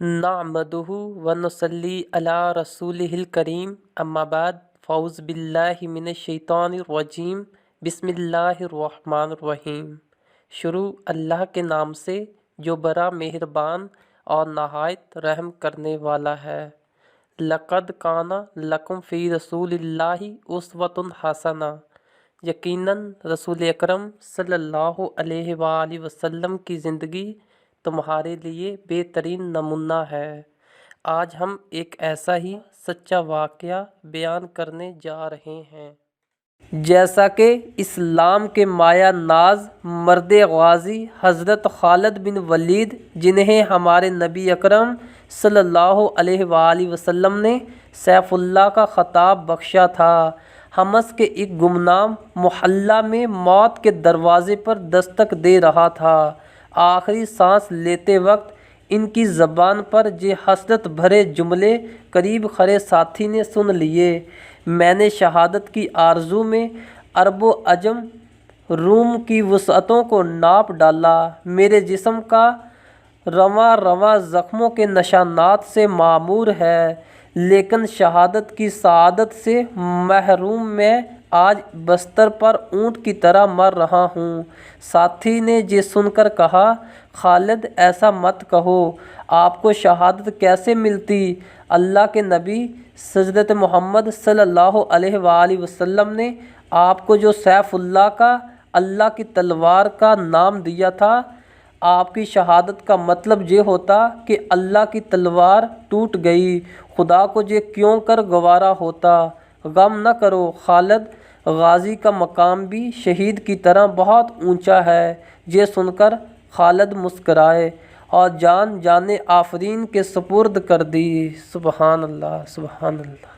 نعمدہ ونصلی علی رسولہ الکریم اما بعد فاعوذ باللہ من الشیطان الرجیم بسم اللہ الرحمن الرحیم۔ شروع اللہ کے نام سے جو بڑا مہربان اور نہایت رحم کرنے والا ہے۔ لقد کان لکم فی رسول اللہ اسوۃ حسنہ، یقیناً رسول اکرم صلی اللہ علیہ وآلہ وسلم کی زندگی تمہارے لیے بہترین نمونہ ہے۔ آج ہم ایک ایسا ہی سچا واقعہ بیان کرنے جا رہے ہیں۔ جیسا کہ اسلام کے مایہ ناز مرد غازی حضرت خالد بن ولید، جنہیں ہمارے نبی اکرم صلی اللہ علیہ وآلہ وسلم نے سیف اللہ کا خطاب بخشا تھا، حمص کے ایک گمنام محلہ میں موت کے دروازے پر دستک دے رہا تھا۔ آخری سانس لیتے وقت ان کی زبان پر یہ حسرت بھرے جملے قریب کھڑے ساتھی نے سن لیے: میں نے شہادت کی آرزو میں عرب و عجم روم کی وسعتوں کو ناپ ڈالا، میرے جسم کا رواں رواں زخموں کے نشانات سے معمور ہے، لیکن شہادت کی سعادت سے محروم میں آج بستر پر اونٹ کی طرح مر رہا ہوں۔ ساتھی نے یہ سن کر کہا: خالد، ایسا مت کہو، آپ کو شہادت کیسے ملتی؟ اللہ کے نبی حضرت محمد صلی اللہ علیہ وآلہ وسلم نے آپ کو جو سیف اللہ کا، اللہ کی تلوار کا نام دیا تھا، آپ کی شہادت کا مطلب یہ ہوتا کہ اللہ کی تلوار ٹوٹ گئی، خدا کو یہ کیوں کر گوارا ہوتا۔ غم نہ کرو خالد، غازی کا مقام بھی شہید کی طرح بہت اونچا ہے۔ یہ سن کر خالد مسکرائے اور جان آفرین کے سپرد کر دی۔ سبحان اللہ، سبحان اللہ۔